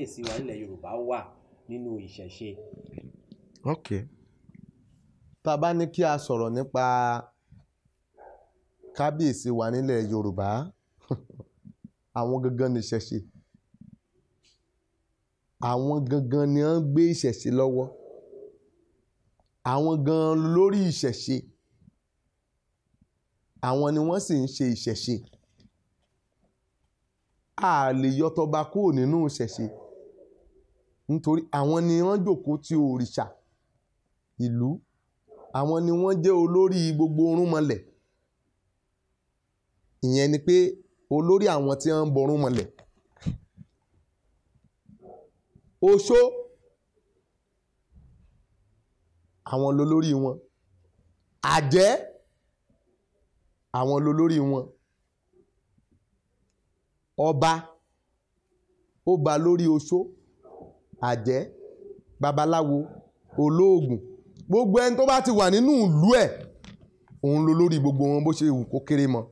kábíyèsí wa nílẹ̀ Yorùbá wà nínú ìṣẹ̀ṣe. ok tá a bá ní kí a sọ̀rọ̀ nípa kábíyèsí wa nílẹ̀ Yorùbá àwọn gangan ní ìṣẹ̀ṣe, àwọn gangan ni wọ́n gbé ìṣẹ̀ṣe lọ́wọ́, àwọn gan lórí ìṣẹ̀ṣe, àwọn ni wọ́n sì ń ṣe ìṣẹ̀ṣe. A lè yọ tọba kúrò nínú ìṣẹ̀ṣe nítorí àwọn ni wọ́n jókòó ti òrìṣà ìlú, àwọn ni wọ́n jẹ́ olórí gbogbo orúnmọlẹ̀. Ìyẹn ni pé olórí àwọn tí wọ́n ń bọrúnmọlẹ̀. Oṣó àwọn lolórí wọn, àjẹ́ àwọn lolórí wọn, ọba ó ba lórí oṣó, àjẹ́, babaláwo, olóògùn, gbogbo ẹni tó bá ti wà nínú ìlú ẹ̀ òun lolórí gbogbo wọn bó ṣe wù kó kéré mọ́.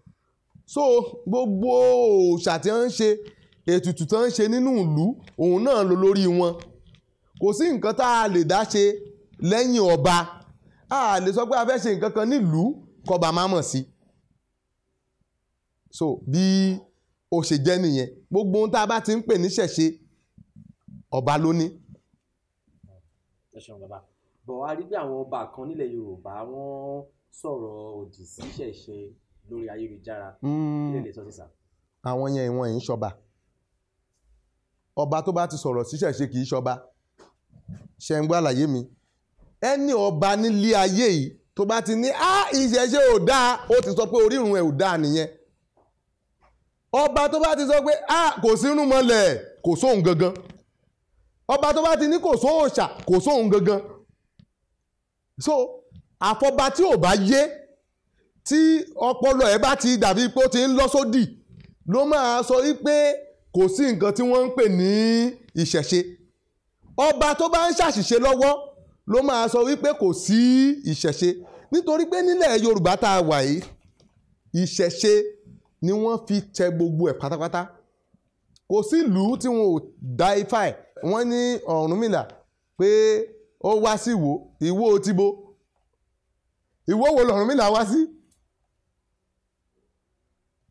So gbogbo òòṣà tí wọ́n ń ṣe, ètùtù tí wọ́n ń ṣe nínú ìlú òun náà lolórí wọn. Kò sí nǹkan tá a lè dá ṣe lẹ́yìn ọba. A lè sọ pé a fẹ́ ṣe nǹkan kan nílùú kọba má mọ̀ sí. So bí ó ṣe jẹ́ nìyẹn. Gbogbo ohun tá a bá ti ń pè ní ṣẹ̀ṣe ọba ló ní. Ẹ ṣeun bàbá. Bọ̀ wá rí bí àwọn ọba kan nílẹ̀ Yorùbá wọ́n sọ̀rọ̀ òdì sí ṣẹ̀ṣe lórí ayélujára. Kí lè sọ sí sà? Àwọn yẹn ìwọ̀n yìí ń ṣọba. Ọba tó bá ti sọ̀rọ̀ sí ṣẹ̀ṣe kì í ṣọba. Ṣé ń gbọ́ àlàyé mi? Ẹni ọba nílé ayé yìí tó bá ti ní ìṣẹ̀ṣe ò dáa, ó ti sọ pé orírun ẹ̀ ò dáa nìyẹn. Ọba tó bá ti sọ pé kò sí irúnmọlẹ̀, kò sóhun gangan. Ọba tó bá ti ní kò sóòṣà, kò sóhun gangan. So àfọba tí ò bá yé, tí ọpọlọ ẹ̀ bá ti dàbí pé ó ti ń lọ sódì, ló máa sọ wípé kò sí nǹkan tí wọ́n ń pè ní ìṣẹ̀ṣe. Ọba tó bá ń ṣàṣìṣe lọ́wọ́ ló máa sọ wípé kò sí ìṣẹ̀ṣe. Nítorí pé nílẹ̀ Yorùbá tá a wà yìí, ìṣẹ̀ṣe ni wọ́n fi tẹ gbogbo ẹ̀ pátápátá. Kò sí ìlú tí wọn ò dá ifá ẹ̀. Wọ́n ní Ọ̀rúnmìlà pé ó wá sí Ìwó ti bo. Ìwó wo l'Ọ̀rúnmìlà wá sí?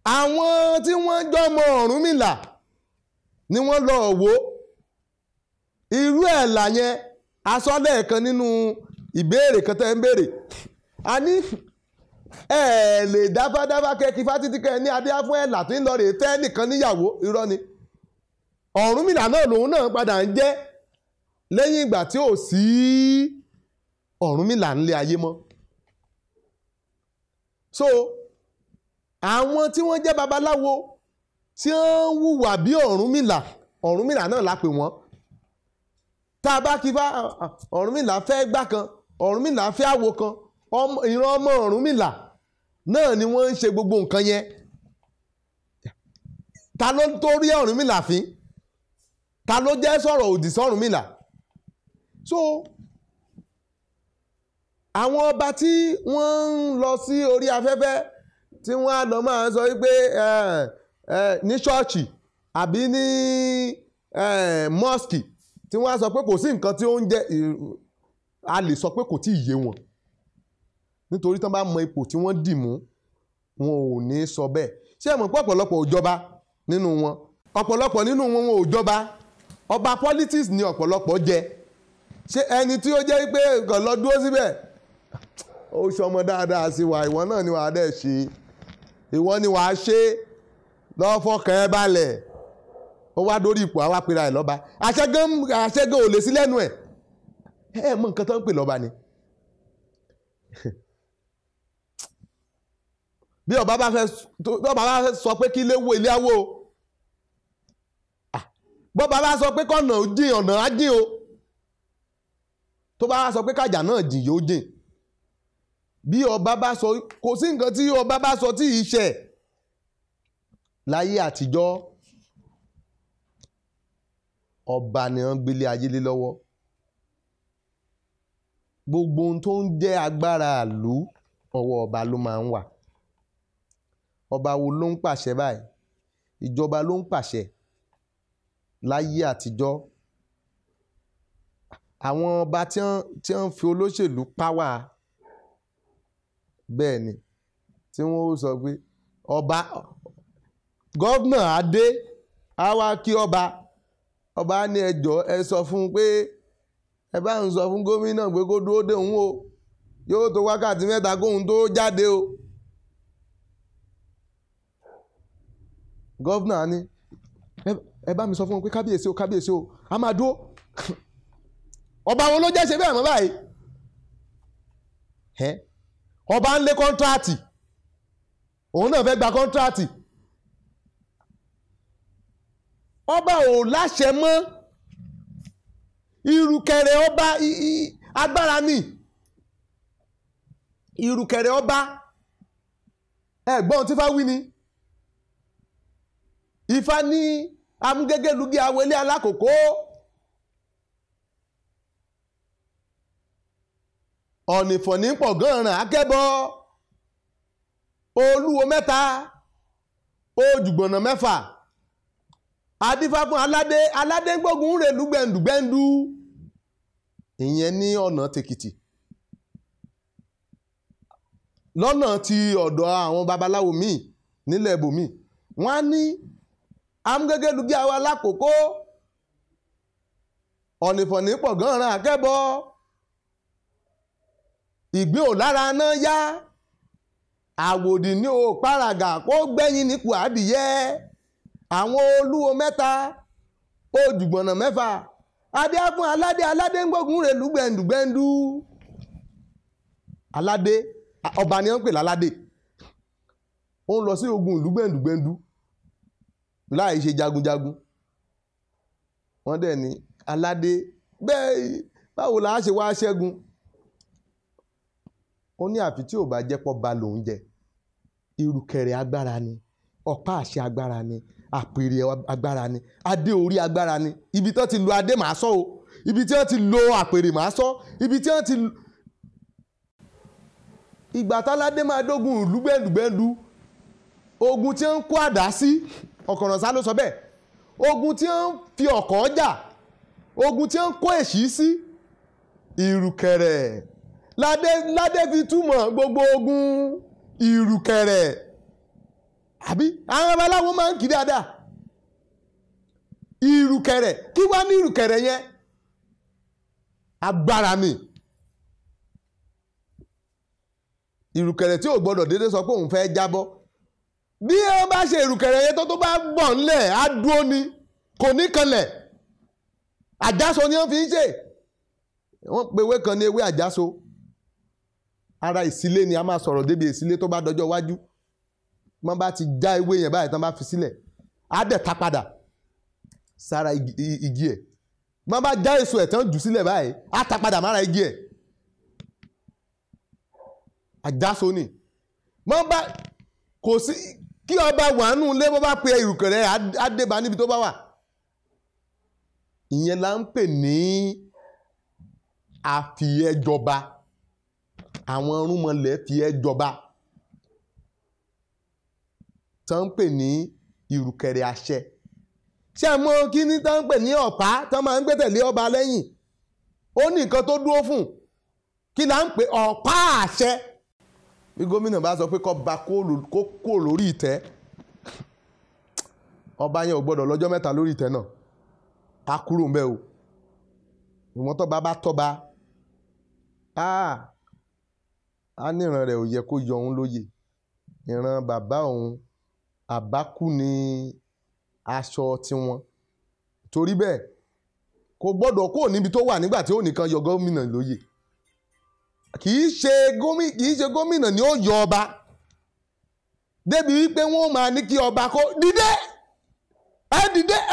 Àwọn tí wọ́n jọmọ Ọ̀rúnmìlà ni wọ́n lọ Wó. Irú ẹ̀ là yẹn asọ́lẹ̀ kan nínú ìbéèrè kan tẹ́ ń béèrè. A ní lè dáfádáfá kẹ́kí fátítí kẹ́ ní adé fún ẹ̀là tí ń lọ rè fẹ́ nìkan níyàwó. Irọ́ ni. Ọ̀rúnmìlà náà lòun náà padà ń jẹ́ lẹ́yìn ìgbà tí ò sí Ọ̀rúnmìlà nílé ayé mọ́. So àwọn tí wọ́n jẹ́ babaláwo tí wọ́n ń hùwà bí Ọ̀rúnmìlà náà la pè wọ́n. Tá a bá kí fá Ọ̀rúnmìlà fẹ́ gbá kan, Ọ̀rúnmìlà fẹ́ àwo kan, ìran ọmọ Ọ̀rúnmìlà náà ni wọ́n ń ṣe gbogbo nǹkan yẹn. Ta ló tó rí Ọ̀rúnmìlà fín? Ta ló jẹ́ sọ̀rọ̀ òdì sọ́rúnmìlà? So àwọn ọba tí wọ́n ń lọ sí orí afẹ́fẹ́ tí wọ́n á lọ máa sọ wípé ní ṣọ́ọ̀ṣì àbí ní mọ́ọ̀sì tí wọ́n á sọ pé kò sí nǹkan tí ó ń jẹ́, a lè sọ pé kò tí ì yé wọn. Nítorí tán bá mọ ipò tí wọ́n dì mú, wọn ò ní sọ bẹ́ẹ̀. Ṣé ẹ mọ̀ pé ọ̀pọ̀lọpọ̀ ò jọba nínú wọn? Ọ̀pọ̀lọpọ̀ nínú wọn ò jọba. Ọba politics ni ọ̀pọ̀lọpọ̀ jẹ. Ṣé ẹni tí ó jẹ́ pé kàn lọ dúró síbẹ̀, ó ṣọmọ dáadáa sí wa, ìwọ náà ni wàá dẹ̀ ṣe, ìwọ ni wàá ṣe lọ́fọ̀kàn ẹ balẹ̀. Ó wá dórí ipò àwa pera ẹ̀ lọ́ba. Àṣẹgán ò lè sí lẹ́nu ẹ̀. Ẹ mọ̀ nǹkan tó ń pè lọ́ba ni. Bí ọba bá fẹ́ sọ pé kí ilé wo ilé awó, bọ́ba bá sọ pé kọ́nà jìn ọ̀nà á jìn o, tó bá sọ pé kájà náà jìn yóò jìn. Bí ọba bá sọ, kò sí nǹkan tí ọba bá sọ tí ì ṣe. Láyé àtijọ́ ọba ni wọ́n gbélé ayé lé lọ́wọ́. Gbogbo ohun tó ń jẹ́ agbára ìlú ọwọ́ ọba ló máa ń wà. Ọba wo ló ń pàṣẹ báyìí? Ìjọba ló ń pàṣẹ. Láyé àtijọ́ àwọn ọba tí wọ́n fi olóṣèlú páwà bẹ́ẹ̀ ni tí wọ́n sọ pé ọba gọ́vnà adé á wá kí ọba ní ẹjọ́ ẹ sọ fún un pé ẹ bá ń sọ fún gómìnà pé kó dúró dé òun o yóò tó wákàtí 3 kóhun tó jáde o. gọ́vnà ní ẹ bá mi sọ fún un pé kábíyèsí o a máa dúró. ọba wọn ló jẹ́ ṣe bẹ́ẹ̀ mọ́ báyìí ọba ń lé kọ́ńtíráàtì òun náà fẹ́ gba kọ́ńtíráàtì ọba ò láṣẹ mọ́ ìrùkẹ̀rẹ̀ ọba agbára ni ìrùkẹ̀rẹ̀ ọba ẹ̀gbọ́n tí Ifá wí ni Ifá ní amúgégélugi awelé alákòókò ọ̀nìfọ̀ní pọ̀ gan-an akẹ́bọ olúwo 3 ojúgbọ̀nà 6 adífá fún aládé gbógun rè lúgbẹ̀ndùgbẹ̀ndù ìyẹn ní ọ̀nà tèkìtì lọ́nà ti ọ̀dọ̀ àwọn babaláwo míì nílẹ̀ ibòmíì wọ́n á ní amúgégélugi àwọn alákòókò ọ̀nìfọ̀ní pọ̀ gan-an akẹ́bọ ìgbín ò lára náà yá àwòdì ní o pàràgà kó gbẹ̀yìn nípò adìyẹ àwọn olúwo 3 ojúgbọ̀nà 6 adé fún aládé ń gbógun rè lúgbẹ̀ndùgbẹ̀ndù aládé ọba ni wọ́n pè láládé ó ń lọ sí ogun lúgbẹ̀ndùgbẹ̀ndù láì ṣe jagunjagun wọ́n dẹ̀ ní aládé bẹ́ẹ̀ báwo la ṣe wá ṣẹ́gun ó ní àfi tí ò bá jẹ́ pọ́ ba lòun jẹ ìrùkẹ̀rẹ̀ agbára ni ọ̀pá àṣẹ agbára ni àpèrè agbára ni adé orí agbára ni ibi tí wọ́n ti lo adé màá sọ o ibi tí wọ́n ti lo àpèrè màá sọ ibi tí wọ́n ti ìgbà táládé máa dógun lúgbẹ̀ndùgbẹ̀ndù ogun tí wọ́n kó àdá sí Ọ̀kànrànsá ló sọ bẹ́ẹ̀ ogun tí wọ́n fi ọ̀kọ̀ jà ogun tí wọ́n kó èṣí sí ìrùkẹ̀rẹ̀ ládé fi túmọ̀ gbogbo ogun ìrùkẹ̀rẹ̀ àbí àwọn babaláwo máa ń kí dáadáa ìrùkẹ̀rẹ̀ kí wá ní ìrùkẹ̀rẹ̀ yẹn agbára ni ìrùkẹ̀rẹ̀ tí ò gbọdọ̀ dédé sọ pé òun fẹ́ jábọ́ bí wọ́n bá ṣe ìrùkẹ̀rẹ̀ yẹn tó bá bọ̀ ńlẹ̀ á dúró ni kò ní kanlẹ̀ àjàso ni wọ́n fi ń ṣe wọ́n pe ewé kan ní ewé àjàso ara ìsílé ni a máa sọ̀rọ̀ débi ìsílé tó bá dọjọ́ iwájú wọ́n bá ti já ewé yẹn báyìí tán bá fi sílẹ̀ á dẹ̀ ta padà sára igi ẹ̀ wọ́n bá já èso ẹ̀ tán jù sílẹ̀ báyìí á ta padà mára igi ẹ̀ àjàso ni wọ́n bá kò sí kí ọba wàánú lé bó bá pe ìrùkẹ̀rẹ̀ á débà níbi tó bá wà ìyẹn là ń pè ní àfìẹ́jọba àwọn irúnmọlẹ̀ fi ẹ́ jọba tán ń pè ní ìrùkẹ̀rẹ̀ àṣẹ ṣé ẹ mọ̀ kí ní tán ń pè ní ọ̀pá tán máa ń gbé tẹ̀lé ọba lẹ́yìn ó ní nǹkan tó dúró fún kí là ń pè ọ̀pá àṣẹ bí gómìnà bá sọ pé kó ba kó lórí ìtẹ́ ọba yẹn ò gbọ́dọ̀ lọ́jọ́ 3 lórí ìtẹ́ náà á kúrò ń bẹ̀ o ìwọ̀n tọ́ba bá tọ́ba á ní ìran rẹ̀ ò yẹ kó yọ òun lóyè ìran bàbá òun àbákú ni aṣọ tiwọn torí bẹ́ẹ̀ kò gbọ́dọ̀ kó níbi tó wà nígbà tí ó nìkan yọ gómìnà lóyè kì í ṣe gómìnà ni ó yọ ọba débi wípé wọ́n máa ní kí ọba kó dìde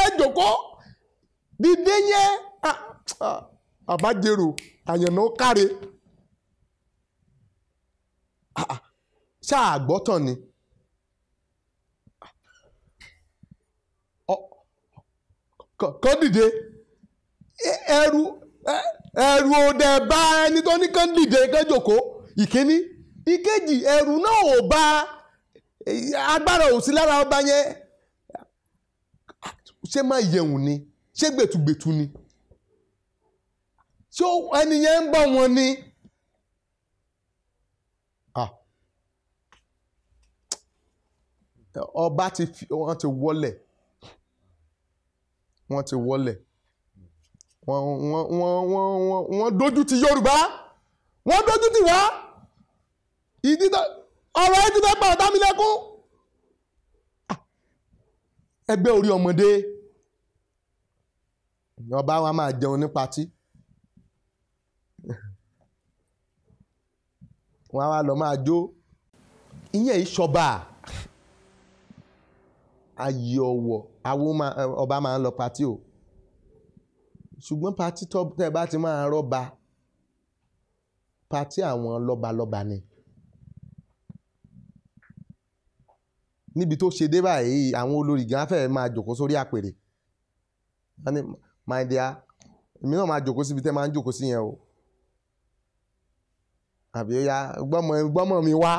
ẹ jókòó dìde yẹn àbájẹrò àyànná káre ṣáà gbọ́tàn ni kọ́ dìde ẹrù òdẹ bá ẹni tó ní kán dìde kán jókòó ìkíní ìkejì ẹrù náà ò bá agbára ò sí lára ọba yẹn ṣé má yẹun ni ṣé gbẹ̀tùgbẹ̀tù ni ṣé ẹni yẹn ń bọ̀ wọn ni. ọba wọ́n ti wọlẹ̀ wọ́n dojú ti Yorùbá, wọ́n dojú ti wá ìdíta ọ̀rọ̀ ẹ ti fẹ́ pa ọ̀tá mi lẹ́kún. ẹgbẹ́ orí ọmọdé ọba wa máa jẹun ní patí, wọ́n á wá lọ máa jó, ìyẹn ìṣọba ayé ọwọ́ ọba máa ń lọ patí o, ṣùgbọ́n patí tẹ́ bá ti máa rọ́ba patí àwọn lọ́balọ́ba ni. níbi tó ṣe dé báyìí àwọn olórí gan fẹ́ máa jòkó sórí àpèrè, wọ́n ní my dear èmi náà máa jòkó síbi tẹ́ máa ń jòkó sí yẹn o, àbí ó yá gbọ́mọ mi wá.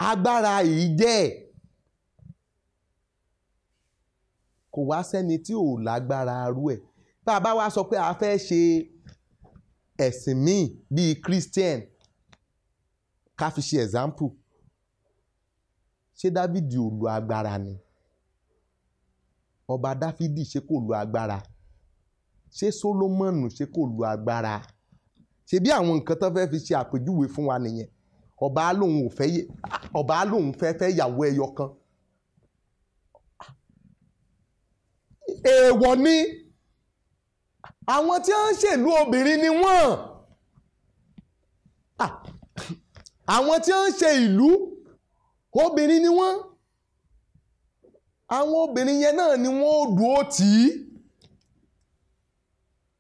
agbára yìí jẹ́ kò wá sẹ́ni tí ò lágbára arú ẹ̀. bá a bá wá sọ pé a fẹ́ ṣe ẹ̀sìn míì bíi Christian ká fi ṣe example, ṣé Dáfídì ò lo agbára ni? ọba Dáfídì ṣé kò lo agbára? ṣé Sólómọ́nù ṣé kò lo agbára? ṣe bí àwọn nǹkan tó fẹ́ fi ṣe àpèjúwe fún wa nìyẹn. ọba lòun fẹ́ yàwó ẹyọ kan. èèwọ̀ ni àwọn tí wọ́n ń ṣèlú obìnrin ni wọ́n. àwọn tí wọ́n ń ṣe ìlú obìnrin ni wọ́n. àwọn obìnrin yẹn náà ni wọ́n ó dúró tì í.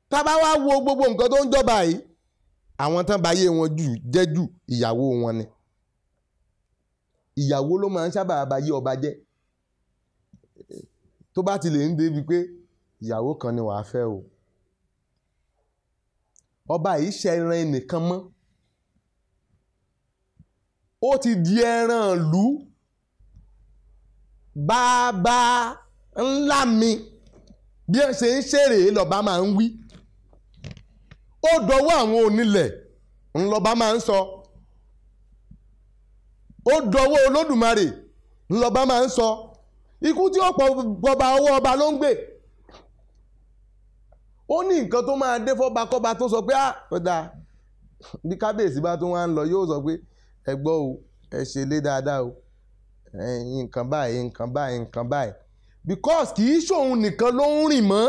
tá bá wá wo gbogbo nǹkan tó ń jọba yìí, àwọn tán báyé wọn jẹ́ jù ìyàwó wọn ni. ìyàwó ló máa ń sábà báyé ọba jẹ́. tó bá ti lè ń débi pé ìyàwó kan ni wàá fẹ́ o, ọba yìí ṣe ẹran ẹnìkan mọ́, ó ti di ẹran ìlú. bàbá ńlá mi bí ẹ ṣe ń ṣeré lọ́ba máa ń wí. ó dọwọ́ àwọn onílẹ̀ ńlọba máa ń sọ. ó dọwọ́ Olódùmarè ńlọba máa ń sọ. ikú tí ó pọ̀ bọba ọwọ́ ọba ló ń gbé. ó ní nǹkan tó máa dé fọ́ba kọ́ba tó sọ pé ọ̀dà bí kábíyèsí bá tún wá ń lọ yóò sọ pé ẹ gbọ́ o, ẹ ṣe lé dáadáa o, nǹkan báyìí nǹkan báyìí nǹkan báyìí, because kì í ṣòun nìkan ló ń rìn mọ́.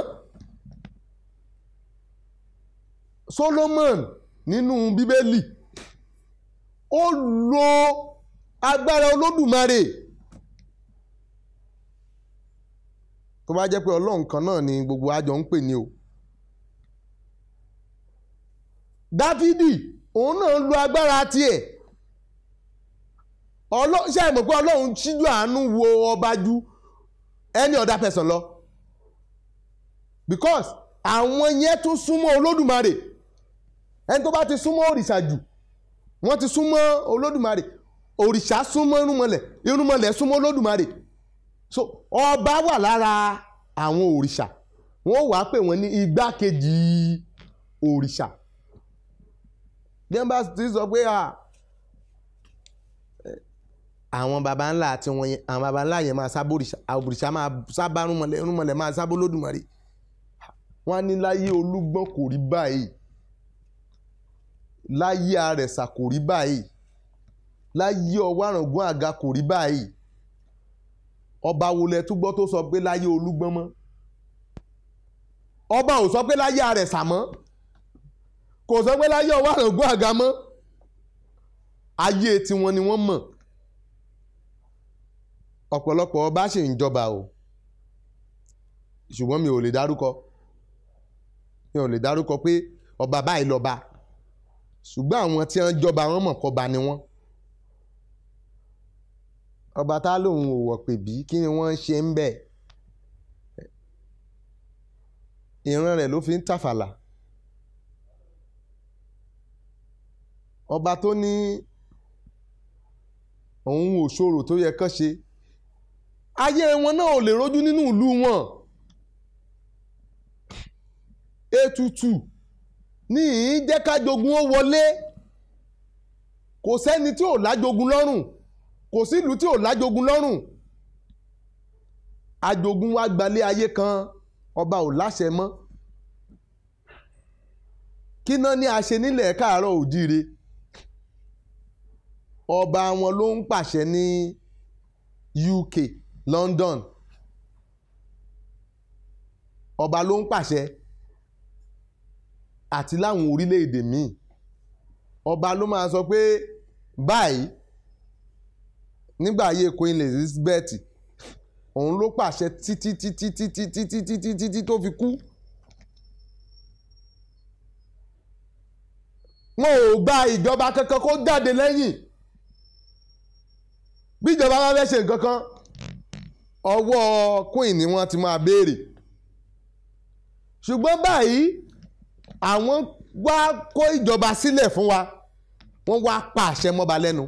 Solomon nínú Bíbélì ó lo agbára Olódùmarè. tó bá jẹ́ pé Ọlọ́run kan náà ni gbogbo àjọ ń pè ní o. Dáfídì òun náà lo agbára tiẹ̀. ṣé ẹ mọ̀ pé Ọlọ́run ṣíjú àánú wo ọba ju any other person lọ, because àwọn yẹn tún súnmọ́ Olódùmarè. ẹni tó bá ti súnmọ́ òrìṣà jù wọ́n ti súnmọ́ Olódùmarè. òrìṣà súnmọ́ irúnmọlẹ̀, irúnmọlẹ̀ súnmọ́ Olódùmarè. so ọba wà lára àwọn òrìṣà, wọ́n wàá pè wọ́n ní igbákejì òrìṣà. dẹ́nbà ti sọ pé àwọn baba ńlá àti wọn yẹn, àwọn baba ńlá yẹn máa sábò òrìṣà máa sábà irúnmọlẹ̀ máa sábò Olódùmarè. wọ́n á ní láyé Olúgbọ́n kò rí báyìí, láyé Àrẹ̀sà kò rí báyìí, láyé Ọwáràngún Àga kò rí báyìí. ọba wo lẹ tún gbọ́ tó sọ pé láyé Olúgbọ́n mọ́? ọba ò sọ pé láyé Àrẹ̀sà mọ́, kò sọ pé láyé Ọwáràngún Àga mọ́. ayé tiwọn ni wọ́n mọ̀. ọ̀pọ̀lọpọ̀ ọba ṣì ń jọba o, ṣùgbọ́n mi ò lè dárúkọ pé ọba báyìí lọ́ba, ṣùgbọ́n àwọn tí wọ́n jọba wọn mọ̀ kọ́ba ni wọ́n. ọba tá lòun ò wọ̀ pè bí kí ni wọ́n ń ṣe ń bẹ̀? ìran rẹ̀ ló fi ń tàfàlà. ọba tó ní òun òṣòro tó yẹ kán ṣe, ayé wọn náà ò lè rójú nínú ìlú wọn. ètùtù ní jẹ́ kájogún ó wọlé. Kò sẹ́ni tí ò lájogún lọ́rùn, kò sí ìlú tí ò lájogún lọ́rùn. Ajogun wá gbalé ayé kan, ọba ò láṣẹ mọ́. Kí náà ní a ṣe nílẹ̀ káàárọ̀ òjíire? Ọba wọn ló ń pàṣẹ ní UK, London. Ọba ló ń pàṣẹ àti láwọn orílẹ̀-èdè míì. Ọba ló máa sọ pé báyìí nígbà ayé Queen Elizabeth òun ló pàṣẹ títí tó fi kú. Wọn ò gba ìjọba kankan kó jáde lẹ́yìn. Bí ìjọba bá fẹ́ ṣe nǹkan kan, ọwọ́ Queen ni wọ́n ti máa béèrè. Ṣùgbọ́n báyìí àwọn wá kó ìjọba sílẹ̀ fún wa, wọ́n wá pàṣẹ mọ́ba lẹ́nu.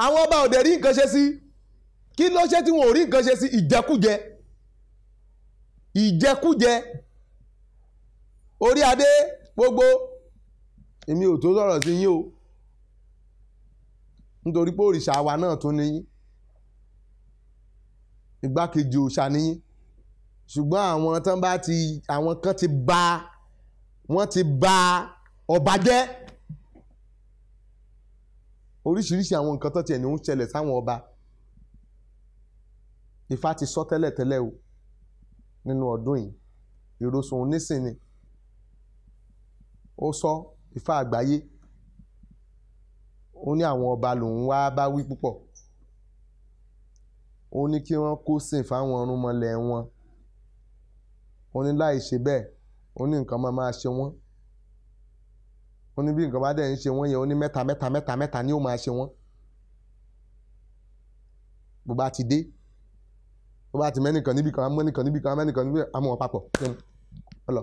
Àwọn ọba ò dẹ̀ rí nǹkan ṣe sí. Kí ló ṣe tí wọn ò rí nǹkan ṣe sí? Ìjẹkújẹ. Ìjẹkújẹ. Orí adé gbogbo. Èmi ò tó sọ̀rọ̀ sí yín o. Nítorí pé òrìṣà wa náà tún ní yín. Igbákejì òòṣà ní yín. Ṣùgbọ́n àwọn kan wọ́n ti bà ọba jẹ́. Oríṣiríṣi àwọn nǹkan tó tiẹ̀ ní ń ṣẹlẹ̀ sáwọn ọba. Ifá ti sọ tẹ́lẹ̀tẹ́lẹ̀ o nínú ọdún yìí. Ìrosùn nísìnyí. Ó sọ Ifá àgbáyé. Ó ní àwọn ọba lòun wá bá wí púpọ̀. Ó ní kí wọ́n kó sìn fáwọn ọ̀rúnmọlẹ̀ wọn. Ó ní láì ṣe bẹ́ẹ̀, ó ní nǹkan máa ṣe wọ́n. Ó ní bí nǹkan bá dẹ̀ ń ṣe wọ́n yẹn, ó ní mẹ́ta ni ó máa ṣe wọ́n. Bó bá ti dé, bó bá ti mẹ́nìkan níbi kan, mẹ́nìkan níbi kan, mẹ́nìkan níbi kan, àmọ́ wọn papọ̀. Ọlọ.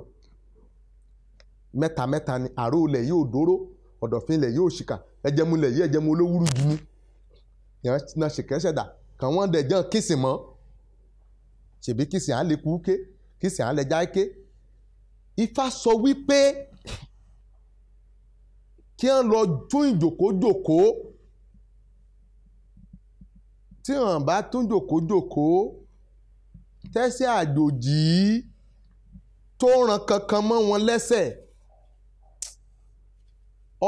Mẹ́ta ni àró ilẹ̀ yóò dóró, ọ̀dọ̀fín ilẹ̀ yóò ṣìkà, ẹjẹmu ilẹ̀ yìí ẹjẹmu olówúrú jù mú. Yẹn náà ṣèkẹ́ṣẹ̀dá, kàn wọ́n dẹ̀ jẹ́ kìsì mọ́. Ṣèbí kìsì à ń lè kú ké, kìsì à ń lè já ké. Ifá sọ wípé kí wọ́n lọ tún ìjòkójòkó. Tí wọ́n bá tún jòkójòkó, tẹ́sí àjòjì tó ràn kankan mọ́ wọn lẹ́sẹ̀.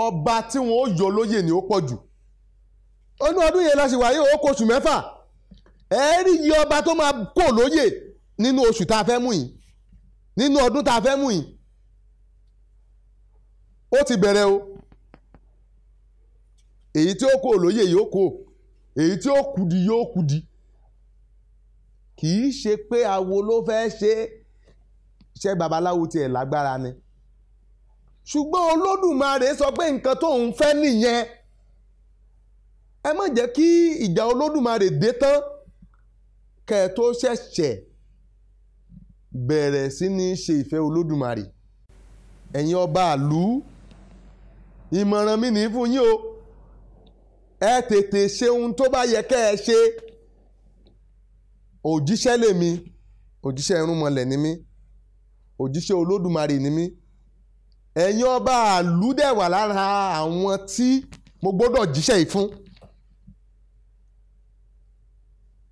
Ọba tí wọ́n ó yọ lóyè ni ó pọ̀ jù. Inú ọdún yẹn láti wáyé ó kó oṣù 6. Rí iye ọba tó máa kó lóyè nínú oṣù tá a fẹ́ mú yìí. Nínú ọdún tá a fẹ́ mú yìí. Ó ti bẹ̀rẹ̀ o. Èyí tí ó kó lóyè yóò kó. Èyí tí ó kùdí yóò kùdí. Kì í ṣe pé awo ló fẹ́ ṣe iṣẹ́ babaláwo tiẹ̀ lágbára ni. Ṣùgbọ́n Olódùmarè sọ pé nǹkan tó ń fẹ́ nìyẹn. Ẹ má jẹ́ kí ìjà Olódùmarè dé tán kẹ́ ẹ tó ṣẹ̀ṣẹ̀ bẹ̀rẹ̀ sí ní ṣe ìfẹ́ Olódùmarè. Ẹ̀yin ọba ìlú, ìmọ̀ràn mi ní fún yín o. Ẹ tètè ṣe ohun tó bá yẹ kẹ́ ẹ ṣe. Òjíṣẹ́ lèmi, òjíṣẹ́ irúnmọlẹ̀ ni mí, òjíṣẹ́ Olódùmarè ni mí. Ẹ̀yin ọba ìlú dẹ̀ wà lára àwọn tí mo gbọ́dọ̀ jíṣẹ́ yìí fún.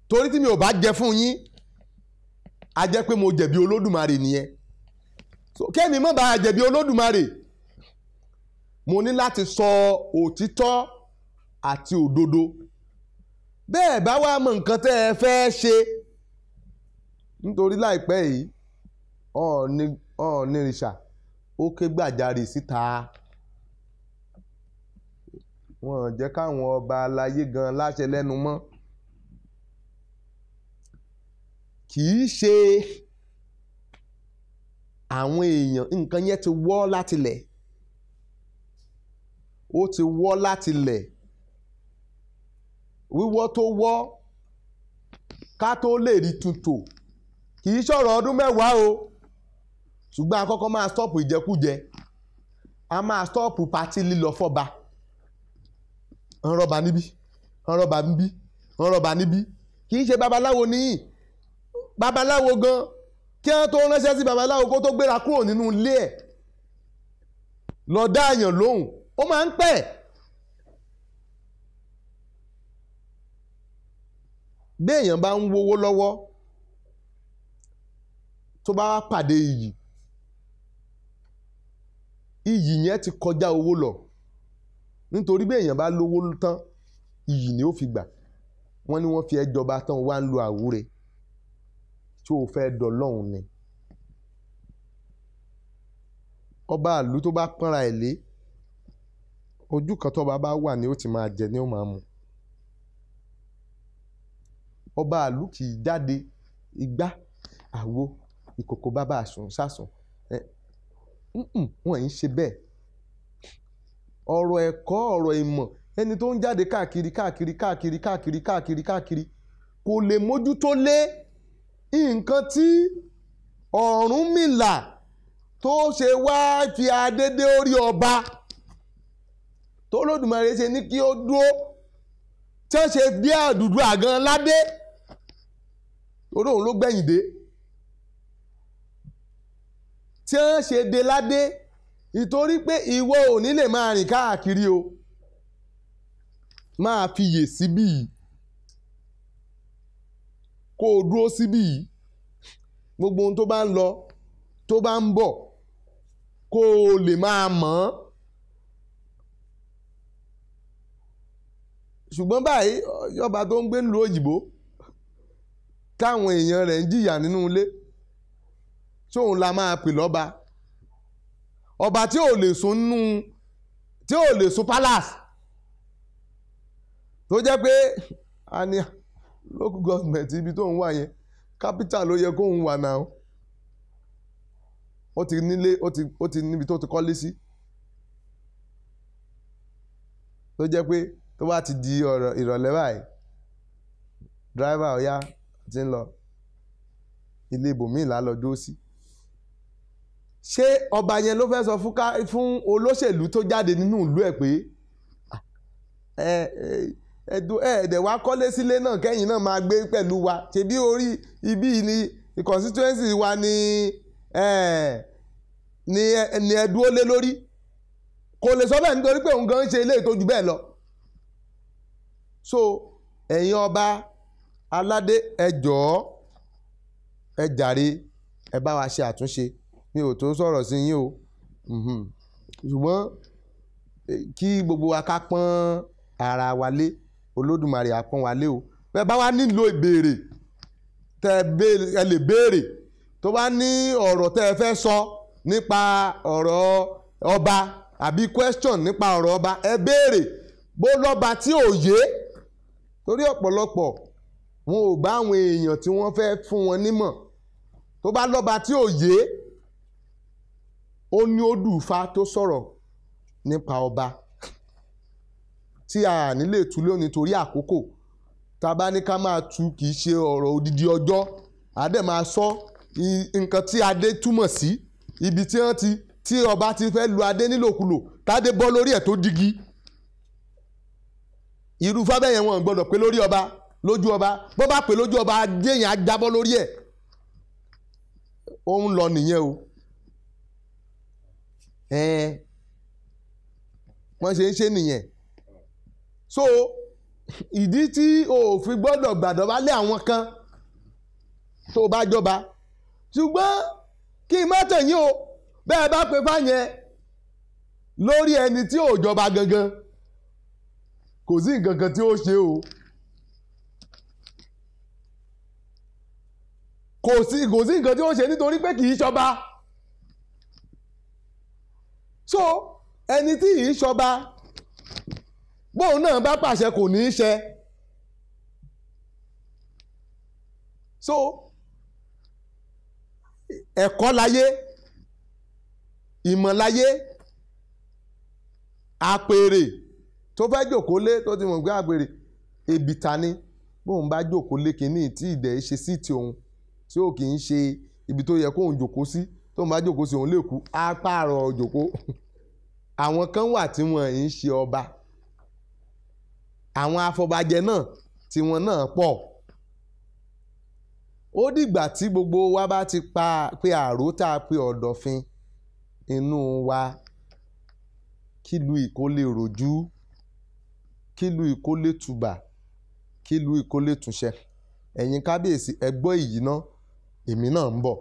Torí tí mi ò bá jẹ fún yín, a jẹ́ pé mo jẹ̀bi Olódùmarè nìyẹn. Kẹ́mi má bàa jẹ̀bi Olódùmarè, mo ní láti sọ òtítọ́ àti òdodo. Bẹ́ẹ̀ bá wá mọ nǹkan tẹ́ ẹ fẹ́ ṣe. Nítorí láìpẹ́ yìí Ọ̀ọ̀nìrìṣà ó ké gbàjarè síta. Wọ́n jẹ́ káwọn ọba aláyé gan láṣẹ lẹ́nu mọ́. Kì í ṣe àwọn èèyàn, nǹkan yẹn ti wọ́ látilẹ̀. Ó ti wọ́ látilẹ̀. Wíwọ́ tó wọ́ ká tó lè rí tuntun. Kì í ṣọ̀rọ̀ ọdún 10 o. Ṣùgbọ́n àkọ́kọ́ máa stọ́ọ̀pù ìjẹkújẹ. A máa stọ́ọ̀pù pátí lílọ fọ́ba. Ń rọ́ba níbí, ń rọ́ba níbí, ń rọ́ba níbí. Kì í ṣe babaláwo níyì. Babaláwo gan, kí wọ́n tó ránṣẹ́ sí babaláwo kó tó gbéra kúrò nínú ilé ẹ̀, lọ dá àyàn lóhùn ó máa ń pẹ́. bí èèyàn bá ń wówó lọ́wọ́ tó bá wá pàdé iyì yẹn ti kọjá owó lọ nítorí bí èèyàn bá lówó tán iyì ni ó fi gbà. wọ́n ní wọ́n fi ẹjọba tán wá ń lo àwúre tí ó fẹ́ dọlọ́hun ni. ọba ìlú tó bá pọ́nra ẹ̀ lé ojú kan tọ́ba bá wà ní ó ti máa jẹ ní ó máa mu. ọba ìlú kì í jáde igbá àwo ìkòkò bàbá àsùn sásùn wọ́n ń ṣe bẹ́ẹ̀. ọ̀rọ̀ ẹ̀kọ́ ọ̀rọ̀ ìmọ̀ ẹni tó ń jáde káàkiri kò lè mójútó lé nǹkan tí Ọ̀rúnmìlà tó ṣe wá fi adé dé orí ọba tó Olódùmarè ṣe ní kí ó dúró tí wọ́n ṣe bí àdùdù àgàn ládé orí òun ló gbẹ̀yìn dé tí wọ́n ṣe dé ládé ìtorí pé ìwọ ò ní lè máa rìn káàkiri o máa fiyè síbí yìí kó o dúró síbí yìí gbogbo ohun tó bá ń lọ tó bá ń bọ̀ kó o lè máa mọ̀ ọ́n. ṣùgbọ́n báyìí ọba tó ń gbé nílùú òyìnbó táwọn èèyàn rẹ̀ ń jìyà nínú ilé tóun la máa pè lọ́ba ọba tí ò lè sùn palace tó jẹ́ pé a ní local government ibi tó ń wà yẹn capital ló yẹ kóun wà náà ó ti nílé ó ti níbi tó ti kọ́lé sí tó jẹ́ pé tó bá ti di ìrọ̀lẹ́ báyìí driver ọ̀yá ti ń lọ ilé ibòmíì là lọ dúró sí. ṣé ọba yẹn ló fẹ́ sọ fún olóṣèlú tó jáde nínú ìlú ẹ̀ pé ẹ̀ẹ́dẹ̀ wá kọ́lé sílé náà kẹ́yìn náà máa gbé pẹ̀lú wa ṣebí orí ibi ni constituency wa ni ẹ̀dúró lé lórí kò lè sọ bẹ́ẹ̀ nítorí pé òun gan ń ṣe ilé ìtọ́jú bẹ́ẹ̀ lọ. so ẹ̀yin ọba aládé ẹ jọ̀ọ́ ẹ jàre ẹ bá wa ṣe àtúnṣe mi ò tó sọ̀rọ̀ sí yín o ṣùgbọ́n kí gbogbo wa ká pọ́n ara wa lé Olódùmarè á pọ́n wa lé o bẹ́ẹ̀ bá wá nílò ìbéèrè ẹ lè béèrè tó bá ní ọ̀rọ̀ tẹ́ ẹ fẹ́ sọ nípa ọ̀rọ̀ ọba àbí question nípa ọ̀rọ̀ ọba ẹ béèrè bó lọ́ba tí ò yé torí ọ̀pọ̀lọpọ̀ wọn ò bá àwọn èèyàn tí wọ́n fẹ́ fún wọn nímọ̀ tó bá lọ́ba tí ò yé ó ní Odùfá tó sọ̀rọ̀ nípa ọba tí a nílè tú lónìí torí àkókò tá a bá ní ká máa tú kì í ṣe ọ̀rọ̀ odidi ọjọ́ àdè máa sọ nǹkan tí adé túmọ̀ sí ibi tí ọba ti fẹ́ lu adé nílòkulò tádé bọ́ lórí ẹ̀ tó digi irú fábẹ́yẹn wọn gbọ́dọ̀ pé lórí ọba lójú ọba bó bá pè lójú ọba adéyàn á jábọ́ lórí ẹ̀ ó ń lọ nìyẹn o wọ́n ṣe ń ṣe nìyẹn so ìdí tí o fi gbọ́dọ̀ gbàdọ̀bálẹ̀ àwọn kan tó bá jọba ṣùgbọ́n kí n má tẹ̀yìn o bẹ́ẹ̀ bá pe fáyẹn lórí ẹni tí ò jọba gangan kò sí nǹkan kan tí ó ṣe o kò sí nǹkan tí ó ṣe nítorí pé kì í ṣọba so ẹni tí kì í ṣọba bóun náà bá pàṣẹ kò ní í ṣe so ẹ̀kọ́ láyé ìmọ̀ láyé àpèrè tó fẹ́ jòkó lé tó ti mọ̀ pé àpèrè èbìtà ni bóun bá jòkó lé kínní tí ìdẹ̀ ṣe sí ti òun tí ó kì í ṣe ibi tó yẹ kóun jòkó sí tóun bá jòkó sí òun lè kú á pààrọ̀ jòkó àwọn kan wà tí wọ́n ń ṣe ọba àwọn afọbajẹ náà tí wọ́n náà pọ̀ ó dìgbà tí gbogbo wa bá ti pe àró tá a pe ọ̀dọ̀fin inú wa kílùú ìkó lè rojú, kílùú ìkó lè tùbà, kílùú ìkó lè túnṣẹ. Ẹ̀yin kábíyèsí ẹ gbọ́ èyí náà, èmi náà ń bọ̀.